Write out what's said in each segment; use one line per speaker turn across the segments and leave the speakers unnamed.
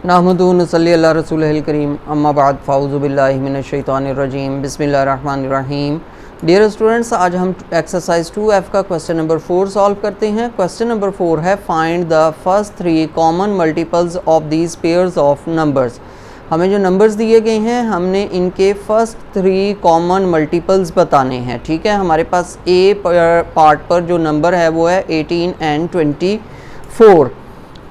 नहमदुहु व नसल्ली अला रसूलिहिल करीम अम्मा बाद फ़ाऊज़ु बिल्लाहि मिनश शैतानिर रजीम बिस्मिल्लाहिर रहमानिर रहीम। डियर स्टूडेंट्स, आज हम एक्सरसाइज 2F का क्वेश्चन नंबर 4 सॉल्व करते हैं। क्वेश्चन नंबर 4 है find the first 3 common multiples of these pairs of numbers. हमें जो नंबर्स दिए गए हैं हमने इनके फर्स्ट 3 कॉमन मल्टीपल्स बताने हैं। ठीक है, हमारे पास ए पार्ट पर जो नंबर है वो है 18 एंड 24।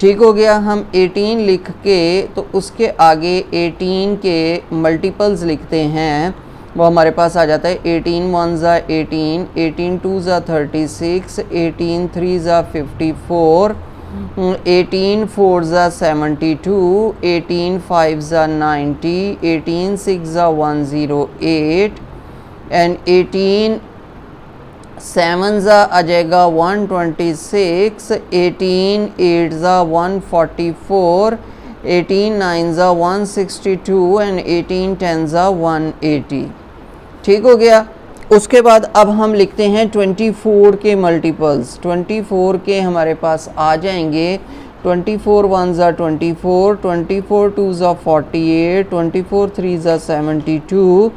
ठीक हो गया। हम 18 लिख के तो उसके आगे 18 के मल्टीपल्स लिखते हैं, वो हमारे पास आ जाता है 18 1 ज़ा 18, 18 2 ज़ा 36, 18 3 ज़ा 54, 18 4 ज़ा 72, 18 5 ज़ा 90, 18 6 ज़ा 108 एंड 18 7 ज़ा आ जाएगा 126, 18 8 ज़ा 144, 18 9 ज़ा 162 एंड 18 10 ज़ा 180। ठीक हो गया। उसके बाद अब हम लिखते हैं 24 के मल्टीपल्स। 24 के हमारे पास आ जाएंगे 24 1 ज़ा 24, 24 2 ज़ा 48, 24 3 ज़ा 72,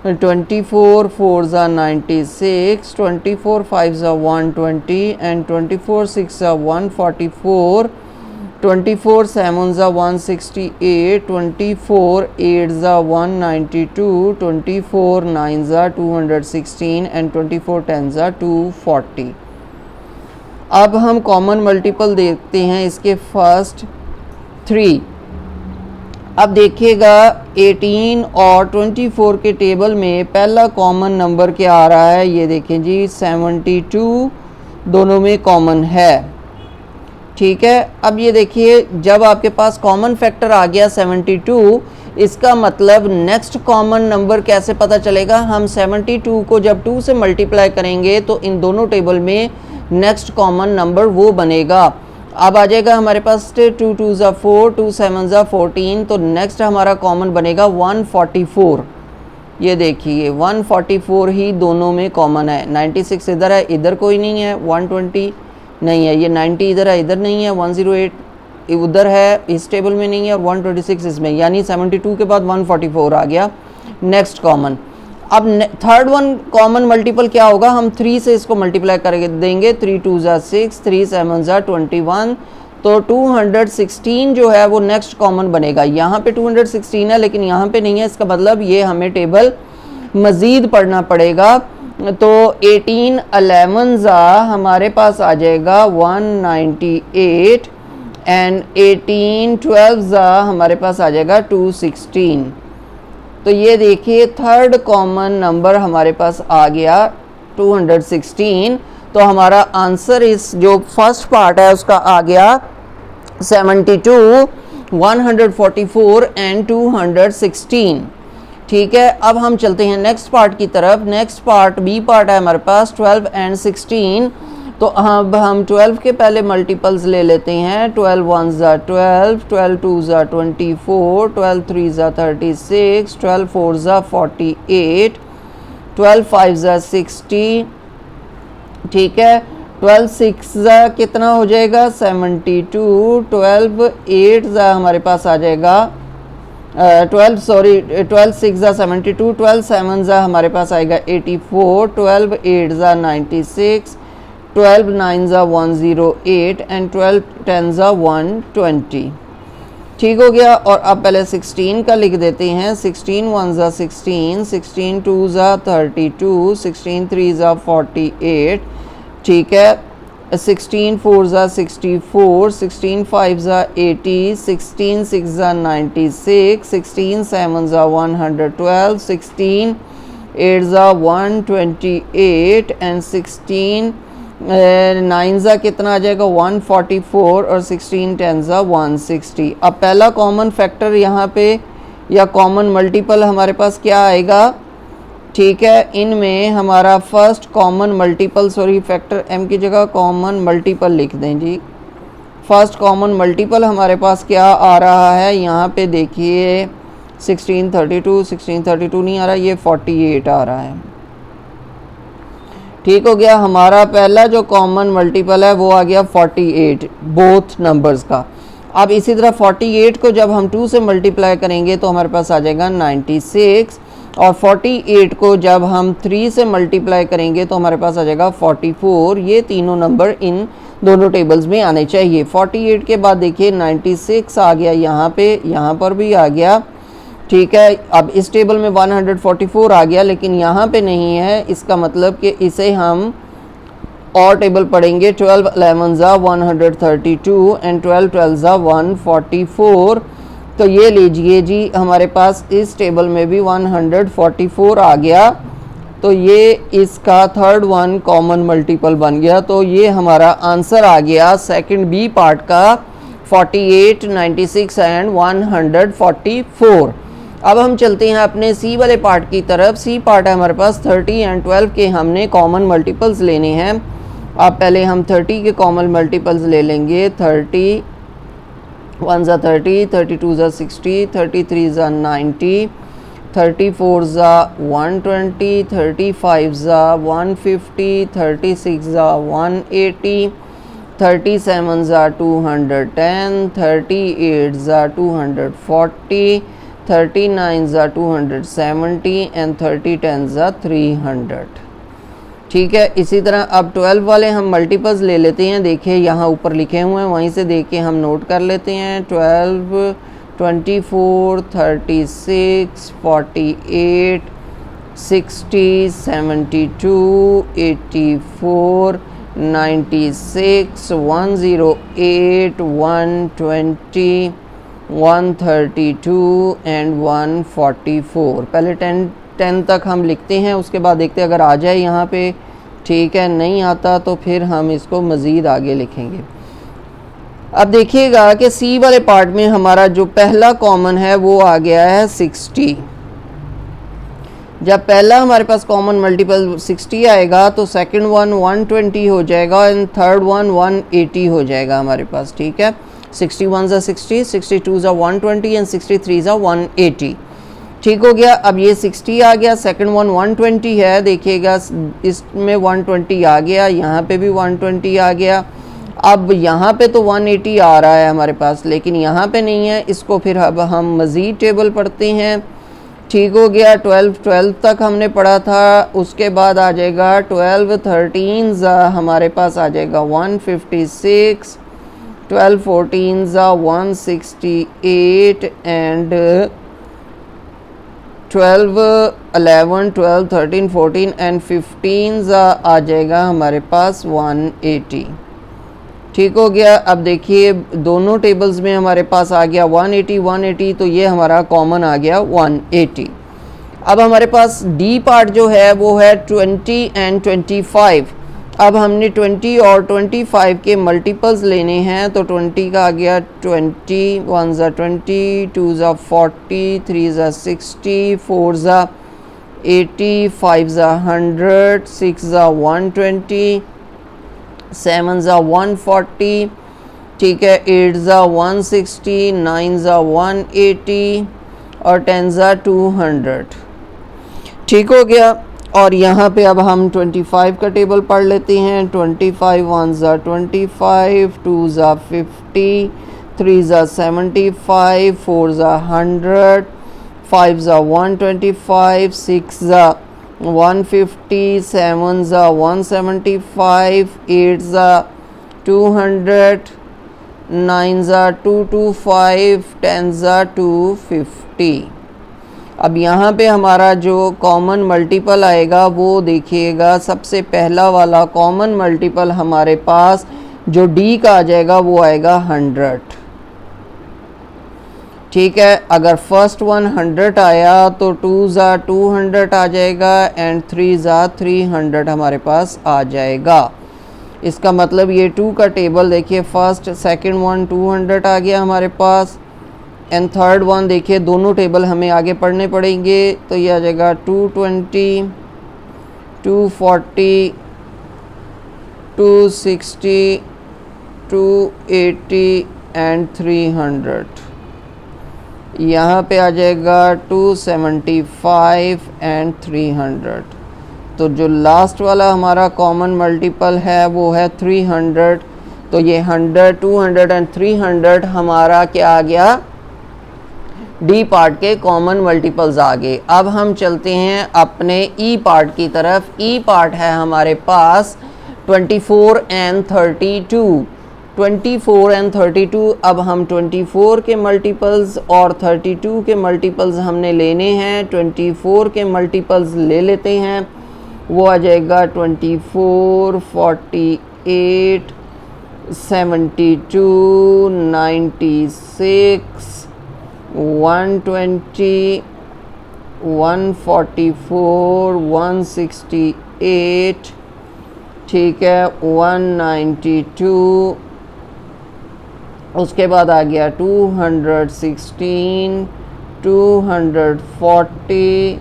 24 4 ज़ा 96, 24 5 ज़ा 120 एंड 24 6 ज़ा 144, 24 7 ज़ा 168, 24 8 ज़ा 192, 24 9 ज़ा 216 एंड 24 10 ज़ा 240। अब हम कॉमन मल्टीपल देखते हैं इसके फर्स्ट 3। अब देखिएगा 18 और 24 के टेबल में पहला कॉमन नंबर क्या आ रहा है, ये देखें जी 72 दोनों में कॉमन है। ठीक है, अब ये देखिए जब आपके पास कॉमन फैक्टर आ गया 72, इसका मतलब नेक्स्ट कॉमन नंबर कैसे पता चलेगा। हम 72 को जब 2 से मल्टीप्लाई करेंगे तो इन दोनों टेबल में नेक्स्ट कॉमन नंबर वो बनेगा। अब आ जाएगा हमारे पास 2 2 ज़ा 4, 2 7 ज़ा 14, तो नेक्स्ट हमारा कॉमन बनेगा 144। ये देखिए 144 ही दोनों में कॉमन है। 96 इधर है, इधर कोई नहीं है, 120 नहीं है, ये 90 इधर है, इधर नहीं है, 108 उधर है, इस टेबल में नहीं है, और 126 इसमें, यानी 72 के बाद 144 आ गया नेक्स्ट कॉमन। अब थर्ड वन कॉमन मल्टीपल क्या होगा, हम 3 से इसको मल्टीप्लाई कर देंगे। 3 2 ज़ा 6, 3 7 ज़ा 21, तो 216 जो है वो नेक्स्ट कॉमन बनेगा। यहाँ पे 216 है लेकिन यहाँ पे नहीं है, इसका मतलब ये हमें टेबल मज़ीद पढ़ना पड़ेगा। तो 18 11 ज़ा हमारे पास आ जाएगा 198 एंड 18 12 ज़ा हमारे पास आ जाएगा 216। तो ये देखिए थर्ड कॉमन नंबर हमारे पास आ गया 216। तो हमारा आंसर इस जो फर्स्ट पार्ट है उसका आ गया 72, 144 एंड 216। ठीक है, अब हम चलते हैं नेक्स्ट पार्ट की तरफ। नेक्स्ट पार्ट बी पार्ट है हमारे पास 12 एंड 16। तो अब हम 12 के पहले मल्टीपल्स ले लेते हैं। 12 1 ज़ा 12, 12 2 ज़ा 24, 12 3 ज़ा 36, 12 4 ज़ा 48, 12 5 ज़ा 60। ठीक है, 12 6 ज़ा कितना हो जाएगा 72, 12 8 ज़ा हमारे पास आ जाएगा 12 6 ज़ा 72, 12 7 ज़ा हमारे पास आएगा 84, 12 8 ज़ा 96, 12 9 ज़ा 108 एंड 12 10 ज़ा 120। ठीक हो गया। और अब पहले 16 का लिख देते हैं। 16 1 ज़ा 16, 16 2 ज़ा 32, 16 3 ज़ा 48। ठीक है, 16 4 ज़ा 64, 16 5 ज़ा 80, 16 6 ज़ा 96, 16 7 ज़ा 112, 16 8 ज़ा 128 एंड 16 9 ज़ा कितना आ जाएगा 144 और 16 10 ज़ा 160। अब पहला कॉमन फैक्टर यहाँ पे या कॉमन मल्टीपल हमारे पास क्या आएगा। ठीक है, इनमें हमारा first common multiple, sorry factor m की जगह कॉमन मल्टीपल लिख दें जी। फर्स्ट कॉमन मल्टीपल हमारे पास क्या आ रहा है, यहाँ पे देखिए 1632 नहीं आ रहा, ये 48 आ रहा है। ठीक हो गया। हमारा पहला जो कॉमन मल्टीपल है वो आ गया 48 बोथ नंबर्स का। अब इसी तरह 48 को जब हम 2 से मल्टीप्लाई करेंगे तो हमारे पास आ जाएगा 96, और 48 को जब हम 3 से मल्टीप्लाई करेंगे तो हमारे पास आ जाएगा 44। ये तीनों नंबर इन दोनों टेबल्स में आने चाहिए। 48 के बाद देखिए 96 आ गया यहाँ पे, यहाँ पर भी आ गया, ठीक है। अब इस टेबल में 144 आ गया, लेकिन यहाँ पे नहीं है। इसका मतलब कि इसे हम और टेबल पढ़ेंगे। 12 11 ज़ा 132 एंड 12 12 ज़ा 144। तो ये लीजिए जी, हमारे पास इस टेबल में भी 144 आ गया। तो ये इसका थर्ड वन कॉमन मल्टीपल बन गया। तो ये हमारा आंसर आ गया सेकंड बी पार्ट का 48, 96 एंड 144। अब हम चलते हैं अपने सी वाले पार्ट की तरफ। सी पार्ट है हमारे पास 30 एंड 12 के हमने कॉमन मल्टीपल्स लेने हैं। अब पहले हम 30 के कॉमन मल्टीपल्स ले लेंगे। 30 1 ज़ा 30, 32 ज़ा 60, 33 ज़ा 90, 34 ज़ा 120, 35 ज़ा 150, 36 ज़ा 180, 37 ज़ा 210, 38 ज़ा 240, 39 ज़ा 270 एंड 30 10 ज़ा 300। ठीक है। इसी तरह अब 12 वाले हम मल्टीपल्स ले लेते हैं। देखिए यहाँ ऊपर लिखे हुए हैं, वहीं से देख के हम नोट कर लेते हैं। 12, 24, 36, 48, 60, 72, 84, 96, 108, 120, 132 एंड 144। पहले 10 तक हम लिखते हैं, उसके बाद देखते हैं अगर आ जाए यहाँ पे, ठीक है। नहीं आता तो फिर हम इसको मज़ीद आगे लिखेंगे। अब देखिएगा कि सी वाले पार्ट में हमारा जो पहला कॉमन है वो आ गया है 60। जब पहला हमारे पास कॉमन मल्टीपल 60 आएगा तो सेकंड वन 120 हो जाएगा एंड थर्ड वन 180 हो जाएगा हमारे पास, ठीक है। 61 ज़ा 60, 62 ज़ा 120 एंड 63 ज़ा 180। ठीक हो गया। अब ये 60 आ गया, सेकंड वन 120 है, देखिएगा इसमें 120 आ गया, यहाँ पे भी 120 आ गया। अब यहाँ पे तो 180 आ रहा है हमारे पास, लेकिन यहाँ पे नहीं है। इसको फिर अब हम मज़ीद टेबल पढ़ते हैं। ठीक हो गया। 12 तक हमने पढ़ा था, उसके बाद आ जाएगा 12 13 हमारे पास आ जाएगा 156, 12 14 168 एंड 12 11 12 13 14 एंड 15 आ जाएगा हमारे पास 180। ठीक हो गया। अब देखिए दोनों टेबल्स में हमारे पास आ गया 180 180, तो ये हमारा कॉमन आ गया 180। अब हमारे पास डी पार्ट जो है वो है 20 एंड 25। अब हमने 20 और 25 के मल्टीपल्स लेने हैं। तो 20 का आ गया 20, 1 ज़ा 20, 2 ज़ा 40, 3 ज़ा 60, 4 ज़ा 80, 5 ज़ा 100, 6 ज़ा 120, 7 ज़ा 140, ठीक है। 8 ज़ा 160, 9 ज़ा 180 और 10 ज़ा 200। ठीक हो गया। और यहाँ पे अब हम 25 का टेबल पढ़ लेते हैं। 25 1 ज़ा 25, 2 ज़ा 50, 3 ज़ा 75, 4 ज़ा 100, 5 ज़ा 125, 6 ज़ा 150, 7 ज़ा 175, 8 ज़ा 200, 9 ज़ा 225, 10 ज़ा 250। अब यहाँ पे हमारा जो कॉमन मल्टीपल आएगा वो देखिएगा, सबसे पहला वाला कॉमन मल्टीपल हमारे पास जो डी का आ जाएगा वो आएगा 100। ठीक है। अगर फर्स्ट वन 100 आया तो 2 ज़ा 200 आ जाएगा एंड 3 ज़ा 300 हमारे पास आ जाएगा। इसका मतलब ये 2 का टेबल देखिए, फर्स्ट सेकंड वन 200 आ गया हमारे पास एंड थर्ड वन देखिए, दोनों टेबल हमें आगे पढ़ने पड़ेंगे। तो ये आ जाएगा 220, 240, 260, 280 एंड 300। यहाँ पे आ जाएगा 275 एंड 300। तो जो लास्ट वाला हमारा कॉमन मल्टीपल है वो है 300। तो ये 100, 200 एंड 300 हमारा क्या आ गया, डी पार्ट के कॉमन मल्टीपल्स आ गए। अब हम चलते हैं अपने ई पार्ट की तरफ। ई पार्ट है हमारे पास 24 एंड 32। 24 एंड 32, अब हम 24 के मल्टीपल्स और 32 के मल्टीपल्स हमने लेने हैं। 24 के मल्टीपल्स ले लेते हैं, वो आ जाएगा 24, 48, 72, 96, 120, 144, 168, ठीक है, 192, उसके बाद आ गया 216, 240,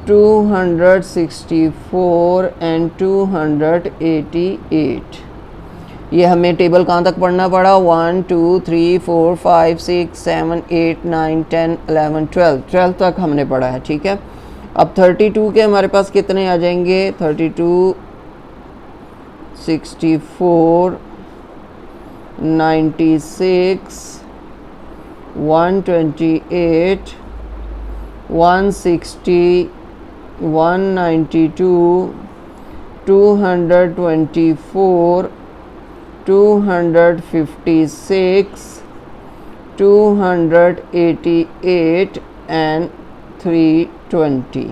264 एंड 288। ये हमें टेबल कहाँ तक पढ़ना पड़ा, 1 2 3 4 5 6 7 8 9 10 11 12 तक हमने पढ़ा है, ठीक है। अब 32 के हमारे पास कितने आ जाएंगे, 32, 64, 96, 128, 160, 192, 224, 256, 288 एंड 320,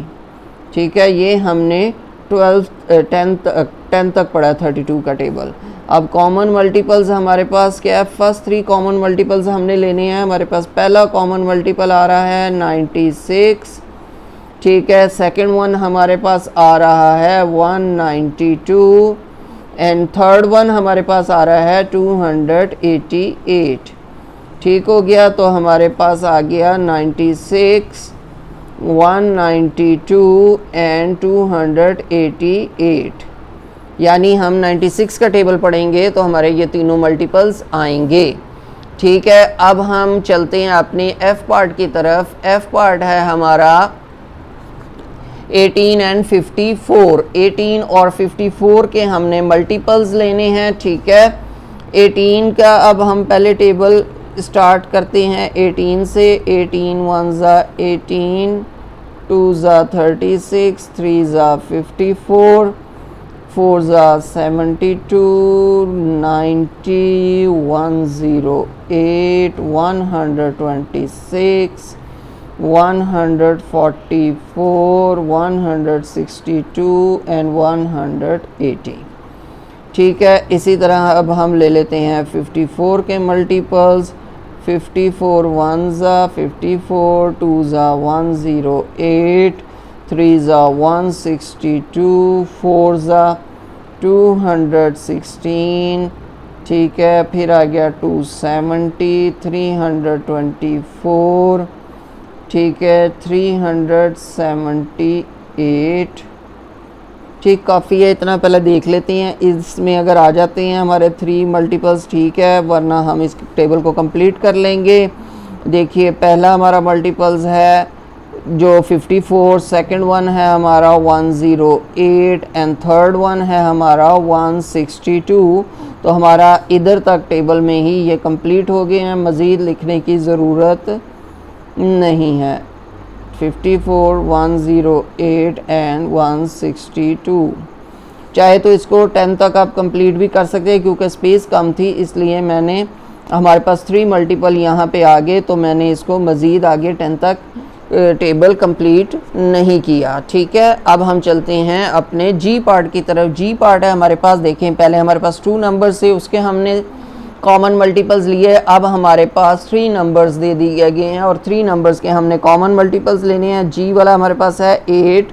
ठीक है। ये हमने 10 तक पढ़ा 32 का टेबल। अब कॉमन मल्टीपल्स हमारे पास क्या है, फर्स्ट 3 कॉमन मल्टीपल्स हमने लेने हैं। हमारे पास पहला कॉमन मल्टीपल आ रहा है 96, ठीक है। सेकंड वन हमारे पास आ रहा है 192 एंड थर्ड वन हमारे पास आ रहा है 288, ठीक हो गया। तो हमारे पास आ गया 96, 192 एंड 288, यानी हम 96 का टेबल पढ़ेंगे तो हमारे ये तीनों मल्टीपल्स आएंगे, ठीक है। अब हम चलते हैं अपने एफ पार्ट की तरफ। एफ पार्ट है हमारा 18 एंड 54। 18 और 54 के हमने मल्टीपल्स लेने हैं, ठीक है। 18 का अब हम पहले टेबल स्टार्ट करते हैं 18 से। 18 1 ज़ा 18, 2 ज़ा 36, 3 ज़ा 54, 4 ज़ा 72, 90, 108, 126, 144, 162 एंड 180, ठीक है। इसी तरह अब हम ले लेते हैं 54 के मल्टीपल्स। 54 1 ज़ा 54, 2 ज़ा 108, 3 ज़ा 162, 4 ज़ा 216, ठीक है। फिर आ गया 270, 324, ठीक है, 378, ठीक, काफ़ी है इतना। पहले देख लेते हैं इसमें अगर आ जाते हैं हमारे 3 मल्टीपल्स, ठीक है, वरना हम इस टेबल को कंप्लीट कर लेंगे। देखिए पहला हमारा मल्टीपल्स है जो 54, सेकंड वन है हमारा 108 एंड थर्ड वन है हमारा 162। तो हमारा इधर तक टेबल में ही ये कंप्लीट हो गए हैं, मज़ीद लिखने की ज़रूरत नहीं है। 54, 108 एंड 162, चाहे तो इसको 10 तक आप कंप्लीट भी कर सकते हैं, क्योंकि स्पेस कम थी इसलिए मैंने, हमारे पास 3 मल्टीपल यहाँ पे आ गए तो मैंने इसको मज़ीद आगे 10 तक टेबल कंप्लीट नहीं किया, ठीक है। अब हम चलते हैं अपने जी पार्ट की तरफ। जी पार्ट है हमारे पास, देखें पहले हमारे पास 2 नंबर्स थे, उसके हमने कॉमन मल्टीपल्स लिए। अब हमारे पास 3 नंबर्स दे दिए गए हैं और 3 नंबर्स के हमने कॉमन मल्टीपल्स लेने हैं। जी वाला हमारे पास है 8,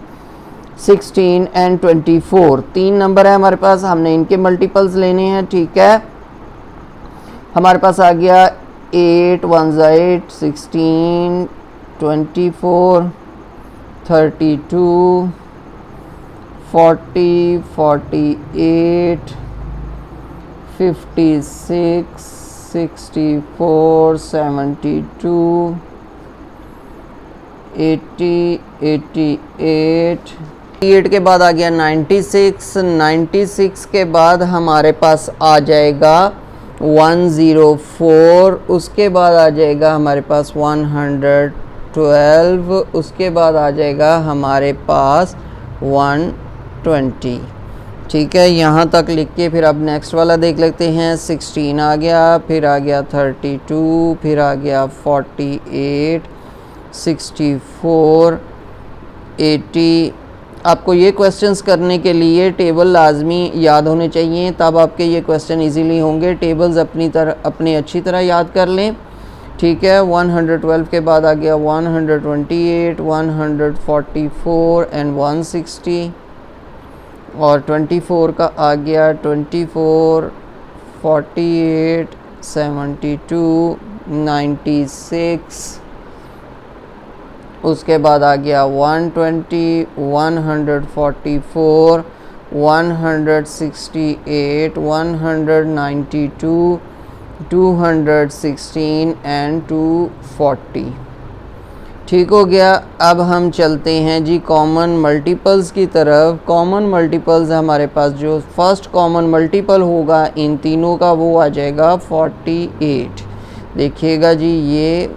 16 एंड 24। 3 नंबर है हमारे पास, हमने इनके मल्टीपल्स लेने हैं, ठीक है। हमारे पास आ गया 8 1 ज़ा 8, 16, 24, 32, 40, 48, 56, 64, 72, 80, 88, 48 के बाद आ गया 96, 96 के बाद हमारे पास आ जाएगा 104, उसके बाद आ जाएगा हमारे पास 112, उसके बाद आ जाएगा हमारे पास 120। ठीक है, यहाँ तक लिख के फिर अब नेक्स्ट वाला देख लेते हैं। 16 आ गया, फिर आ गया 32, फिर आ गया 48, 64, 80। आपको ये क्वेश्चंस करने के लिए टेबल लाजमी याद होने चाहिए, तब आपके ये क्वेश्चन इजीली होंगे। टेबल्स अपनी अच्छी तरह याद कर लें। ठीक है, 112 के बाद आ गया 128, 144 एंड 160, और 24 का आ गया 24, 48, 72, 96, उसके बाद आ गया 120, 144, 168, 192, 216 एंड 240। ठीक हो गया। अब हम चलते हैं जी कॉमन मल्टीपल्स की तरफ। कॉमन मल्टीपल्स हमारे पास जो फर्स्ट कॉमन मल्टीपल होगा इन तीनों का वो आ जाएगा 48। देखिएगा जी,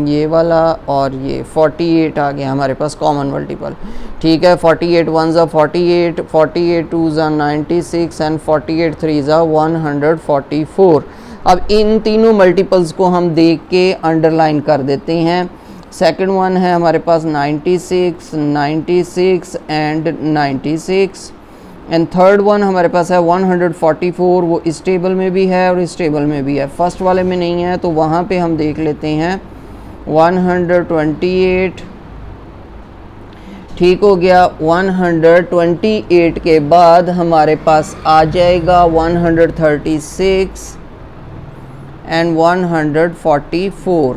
ये वाला और ये 48 आ गया हमारे पास कॉमन मल्टीपल। ठीक है, 48 1 ज़ा 48, 48 2 ज़ा 96 एंड 48 3 ज़ा 144। अब इन तीनों मल्टीपल्स को हम देख के अंडरलाइन कर देते हैं। सेकंड वन है हमारे पास 96, 96 एंड 96, एंड थर्ड वन हमारे पास है 144। वो इस टेबल में भी है और इस टेबल में भी है, फर्स्ट वाले में नहीं है, तो वहाँ पे हम देख लेते हैं 128। ठीक हो गया। 128 के बाद हमारे पास आ जाएगा 136 एंड 144।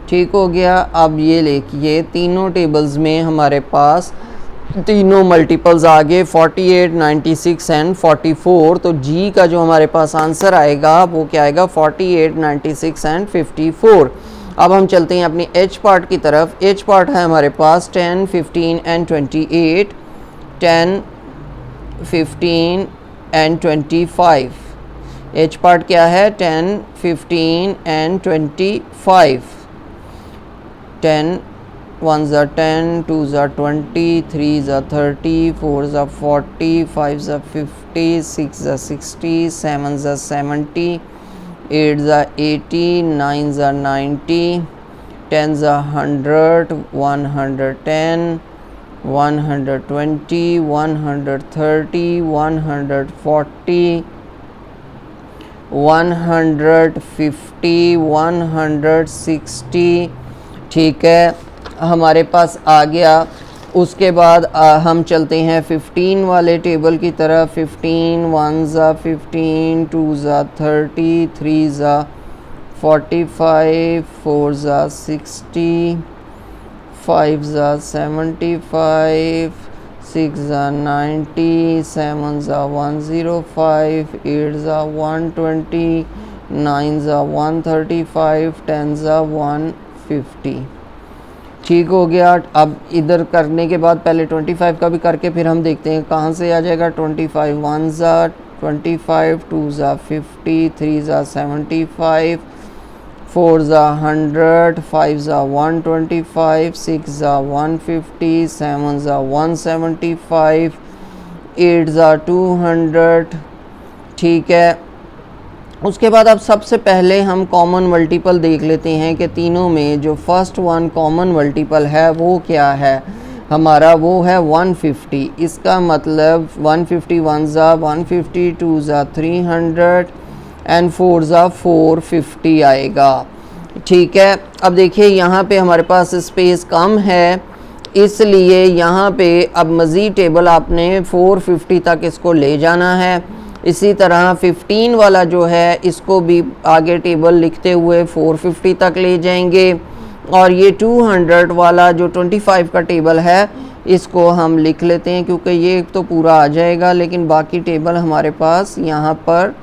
ठीक हो गया। अब ये देखिए तीनों टेबल्स में हमारे पास तीनों मल्टीपल्स आ गए 48, 96 एंड 44। तो जी का जो हमारे पास आंसर आएगा वो क्या आएगा, 48, 96 एंड 54। अब हम चलते हैं अपनी एच पार्ट की तरफ। एच पार्ट है हमारे पास 10, 15 एंड 28, 10, 15 एंड 25। एच पार्ट क्या है, 10, 15 एंड 25। 10 1 ज़ा 10, 2 ज़ा 20, 3 ज़ा 30, 4 ज़ा 40, 5 ज़ा 50, 6 ज़ा 60, 7 ज़ा 70, 8 ज़ा 80, 9 ज़ा 90, 10 ज़ा 100, 110, 120, 130, 140, 150, 160। ठीक है, हमारे पास आ गया। उसके बाद हम चलते हैं 15 वाले टेबल की तरफ। 15 1 ज़ा 15, 2 ज़ा 30, 3 ज़ा 45, 4 ज़ा 60, 5 ज़ा 75, 6 ज़ा 90, 7 ज़ा 105, 8 ज़ा 120, 9 ज़ा 135, 10 ज़ा 150। ठीक हो गया। अब इधर करने के बाद पहले 25 का भी करके फिर हम देखते हैं कहाँ से आ जाएगा। 25 1 ज़ा 25, 2 ज़ा 50, 3 ज़ा 75, 4 ज़ा 100, 5 ज़ा 125, 6 ज़ा 150, 7 ज़ा 175, 8 ज़ा 200। ठीक है। उसके बाद अब सबसे पहले हम कॉमन मल्टीपल देख लेते हैं कि तीनों में जो फर्स्ट वन कॉमन मल्टीपल है वो क्या है हमारा, वो है 150। इसका मतलब 150 1 ज़ा 150, 2 ज़ा 300 एंड 4 ज़ा 450 आएगा। ठीक है। अब देखिए यहाँ पे हमारे पास स्पेस कम है, इसलिए यहाँ पे अब मज़ीद टेबल आपने 450 तक इसको ले जाना है। इसी तरह 15 वाला जो है इसको भी आगे टेबल लिखते हुए 450 तक ले जाएंगे, और ये 200 वाला जो 25 का टेबल है इसको हम लिख लेते हैं क्योंकि ये तो पूरा आ जाएगा, लेकिन बाकी टेबल हमारे पास यहाँ पर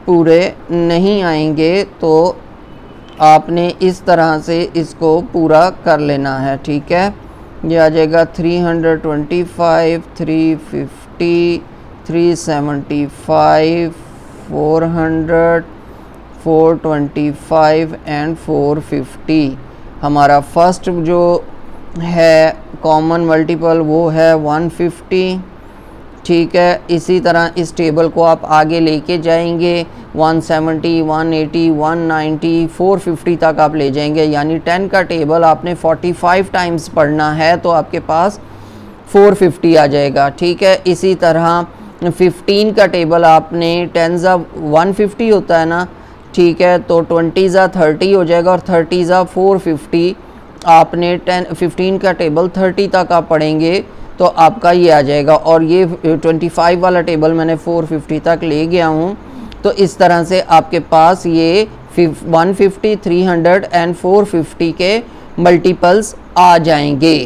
पूरे नहीं आएंगे, तो आपने इस तरह से इसको पूरा कर लेना है। ठीक है, ये आ जाएगा 325, 350, 375, 400, 425 एंड 450। हमारा फर्स्ट जो है कॉमन मल्टीपल वो है 150। ठीक है, इसी तरह इस टेबल को आप आगे लेके जाएंगे 170, 180, 190, 450 तक आप ले जाएंगे, यानी 10 का टेबल आपने 45 टाइम्स पढ़ना है तो आपके पास 450 आ जाएगा। ठीक है, इसी तरह 15 का टेबल आपने 10 ज़ा 150 होता है ना, ठीक है, तो 20 ज़ा 30 हो जाएगा और 30 ज़ा 450। आपने 15 का टेबल 30 तक आप पढ़ेंगे तो आपका ये आ जाएगा, और ये 25 वाला टेबल मैंने 450 तक ले गया हूँ। तो इस तरह से आपके पास ये 150, 300 एंड 450 के मल्टीपल्स आ जाएंगे।